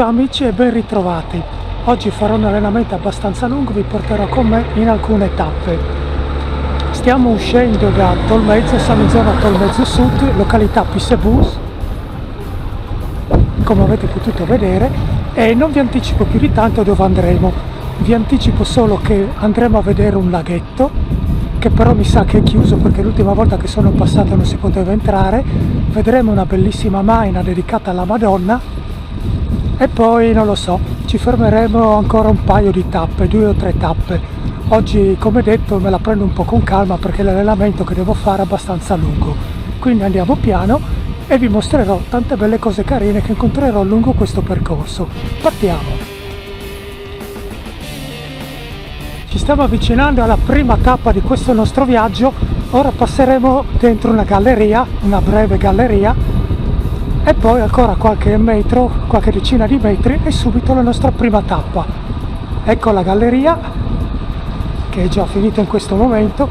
Ciao amici e ben ritrovati. Oggi farò un allenamento abbastanza lungo, vi porterò con me in alcune tappe. Stiamo uscendo da Tolmezzo, siamo in zona Tolmezzo Sud, località Pissebus, come avete potuto vedere, e non vi anticipo più di tanto dove andremo. Vi anticipo solo che andremo a vedere un laghetto, che però mi sa che è chiuso perché l'ultima volta che sono passato non si poteva entrare. Vedremo una bellissima maina dedicata alla Madonna e poi non lo so, ci fermeremo ancora un paio di tappe, 2 o 3 tappe. Oggi, come detto, me la prendo un po' con calma perché l'allenamento che devo fare è abbastanza lungo, quindi andiamo piano e vi mostrerò tante belle cose carine che incontrerò lungo questo percorso. Partiamo! Ci stiamo avvicinando alla prima tappa di questo nostro viaggio. Ora passeremo dentro una galleria, una breve galleria, e poi ancora qualche metro, qualche decina di metri e subito la nostra prima tappa. Ecco la galleria, che è già finita in questo momento,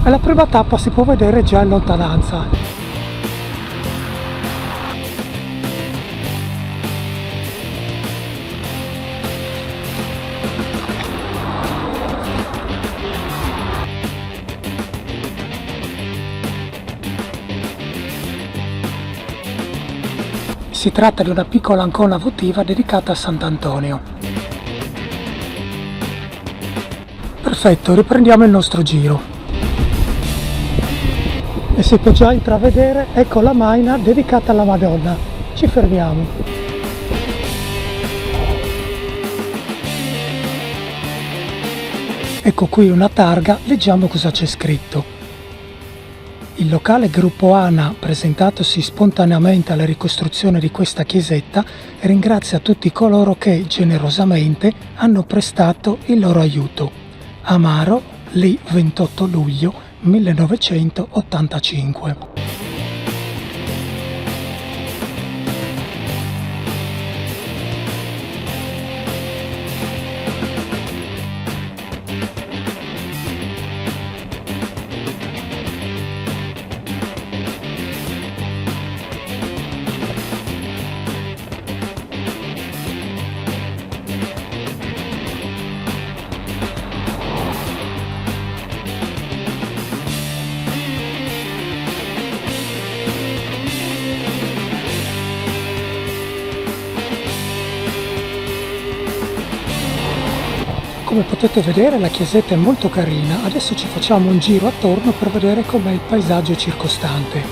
e la prima tappa si può vedere già in lontananza. Si tratta di una piccola ancona votiva dedicata a Sant'Antonio. Perfetto, riprendiamo il nostro giro. E si può già intravedere, ecco la maina dedicata alla Madonna. Ci fermiamo. Ecco qui una targa, leggiamo cosa c'è scritto. Il locale Gruppo ANA, presentatosi spontaneamente alla ricostruzione di questa chiesetta, ringrazia tutti coloro che generosamente hanno prestato il loro aiuto. Amaro, lì 28 luglio 1985. Come potete vedere la chiesetta è molto carina, adesso ci facciamo un giro attorno per vedere com'è il paesaggio circostante.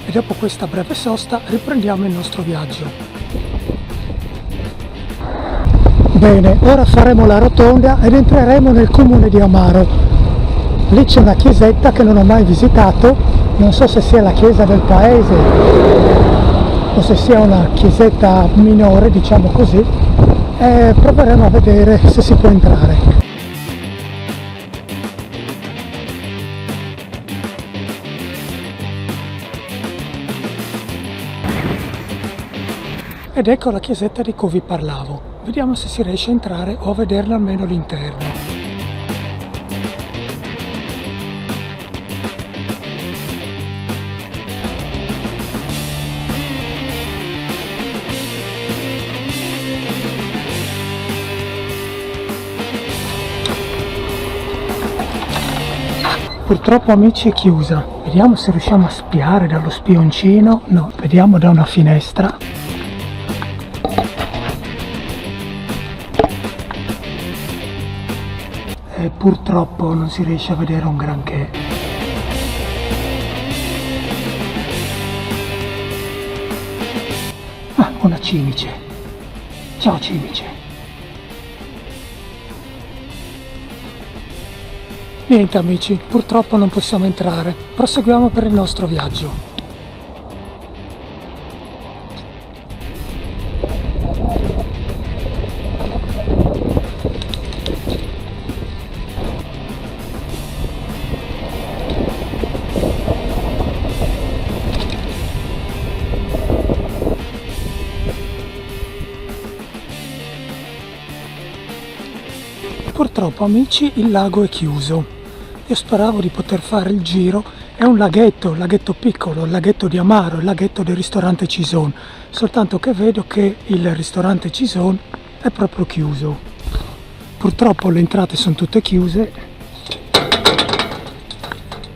E dopo questa breve sosta riprendiamo il nostro viaggio. Bene, ora faremo la rotonda ed entreremo nel comune di Amaro. Lì c'è una chiesetta che non ho mai visitato, non so se sia la chiesa del paese o se sia una chiesetta minore, diciamo così, e proveremo a vedere se si può entrare. Ed ecco la chiesetta di cui vi parlavo. Vediamo se si riesce a entrare o a vederla almeno l'interno. Purtroppo amici è chiusa. Vediamo se riusciamo a spiare dallo spioncino. No, vediamo da una finestra. E purtroppo non si riesce a vedere un granché. Ah, una cimice. Ciao cimice. Niente amici, purtroppo non possiamo entrare. Proseguiamo per il nostro viaggio. Purtroppo amici il lago è chiuso. Io speravo di poter fare il giro, è un laghetto piccolo, il laghetto di Amaro, il laghetto del ristorante Cison, soltanto che vedo che il ristorante Cison è proprio chiuso. Purtroppo le entrate sono tutte chiuse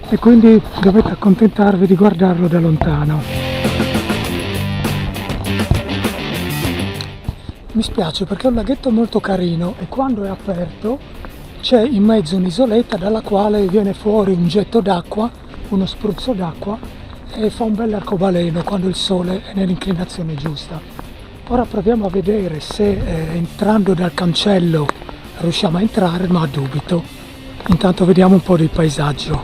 e quindi dovete accontentarvi di guardarlo da lontano. Mi spiace perché è un laghetto molto carino e quando è aperto c'è in mezzo un'isoletta dalla quale viene fuori un getto d'acqua, uno spruzzo d'acqua, e fa un bel arcobaleno quando il sole è nell'inclinazione giusta. Ora proviamo a vedere se entrando dal cancello riusciamo a entrare, ma dubito. Intanto vediamo un po' del paesaggio.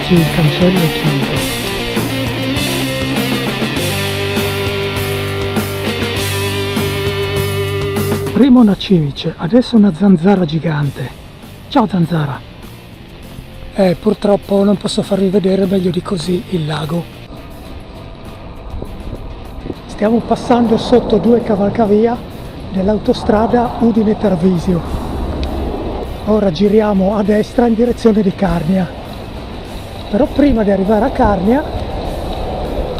Sì, il cancello è chiuso. Prima una cimice, adesso una zanzara gigante. Ciao zanzara! Purtroppo non posso farvi vedere meglio di così il lago. Stiamo passando sotto 2 cavalcavia dell'autostrada Udine-Tarvisio. Ora giriamo a destra in direzione di Carnia. Però prima di arrivare a Carnia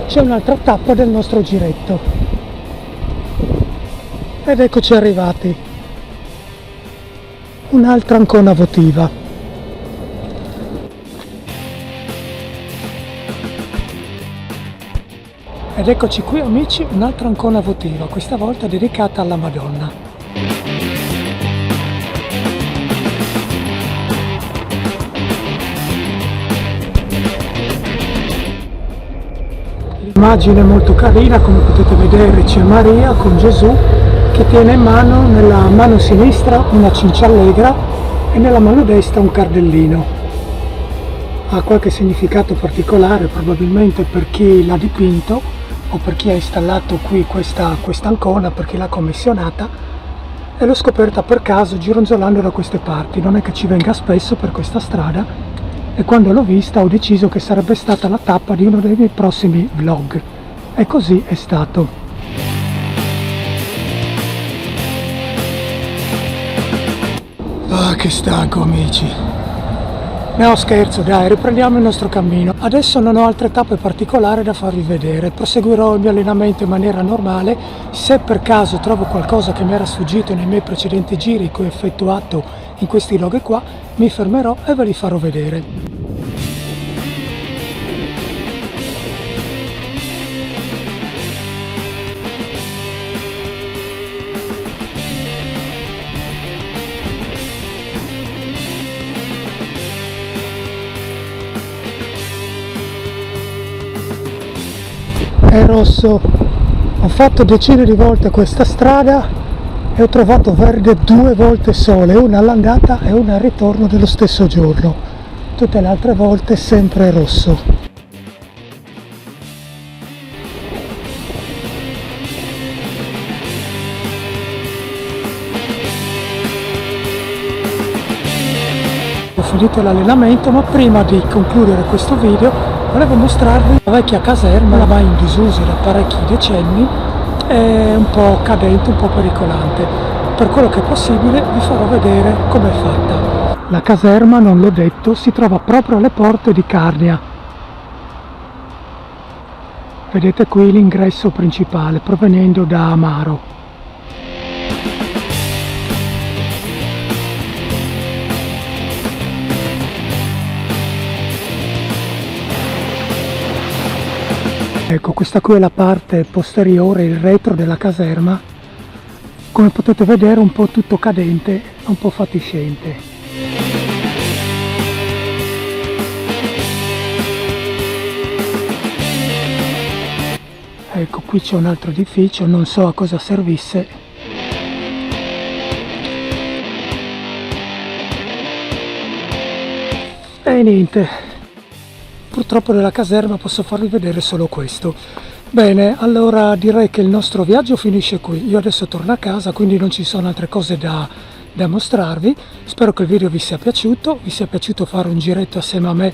c'è un'altra tappa del nostro giretto. Ed eccoci arrivati, un'altra Ancona votiva. Ed eccoci qui amici, un'altra Ancona votiva, questa volta dedicata alla Madonna. L'immagine è molto carina, come potete vedere c'è Maria con Gesù che tiene in mano, nella mano sinistra una cinciallegra e nella mano destra un cardellino. Ha qualche significato particolare probabilmente per chi l'ha dipinto o per chi ha installato qui questa Ancona, per chi l'ha commissionata, e l'ho scoperta per caso gironzolando da queste parti. Non è che ci venga spesso per questa strada e quando l'ho vista ho deciso che sarebbe stata la tappa di uno dei miei prossimi vlog e così è stato. Ah, che stanco amici. No, scherzo, dai, riprendiamo il nostro cammino. Adesso non ho altre tappe particolari da farvi vedere. Proseguirò il mio allenamento in maniera normale. Se per caso trovo qualcosa che mi era sfuggito nei miei precedenti giri che ho effettuato in questi loghi qua, mi fermerò e ve li farò vedere. È rosso, ho fatto decine di volte questa strada e ho trovato verde 2 volte sole, una all'andata e una al ritorno dello stesso giorno, tutte le altre volte sempre rosso. Ho finito l'allenamento, ma prima di concludere questo video volevo mostrarvi la vecchia caserma, ormai in disuso da parecchi decenni, è un po' cadente, un po' pericolante. Per quello che è possibile vi farò vedere com'è fatta. La caserma, non l'ho detto, si trova proprio alle porte di Carnia. Vedete qui l'ingresso principale provenendo da Amaro. Ecco, questa qui è la parte posteriore, il retro della caserma. Come potete vedere un po' tutto cadente, un po' fatiscente. Ecco, qui c'è un altro edificio, non so a cosa servisse. E niente. Purtroppo della caserma posso farvi vedere solo questo. Bene, allora direi che il nostro viaggio finisce qui. Io adesso torno a casa, quindi non ci sono altre cose da mostrarvi. Spero che il video vi sia piaciuto fare un giretto assieme a me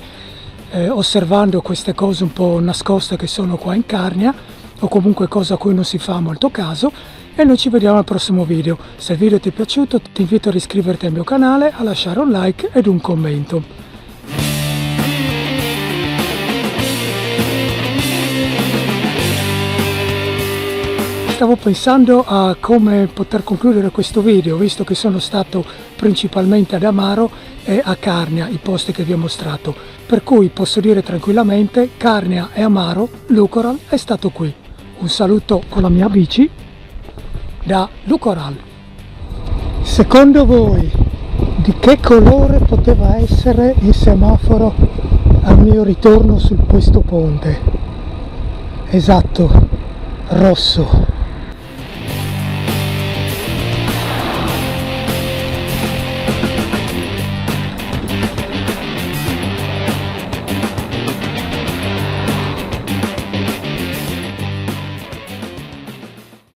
osservando queste cose un po' nascoste che sono qua in Carnia, o comunque cose a cui non si fa molto caso. e noi ci vediamo al prossimo video. Se il video ti è piaciuto ti invito ad iscriverti al mio canale, a lasciare un like ed un commento. Stavo pensando a come poter concludere questo video, visto che sono stato principalmente ad Amaro e a Carnia, i posti che vi ho mostrato. Per cui posso dire tranquillamente Carnia e Amaro, Lukoral è stato qui. Un saluto con la mia bici da Lukoral. Secondo voi di che colore poteva essere il semaforo al mio ritorno su questo ponte? Esatto, rosso.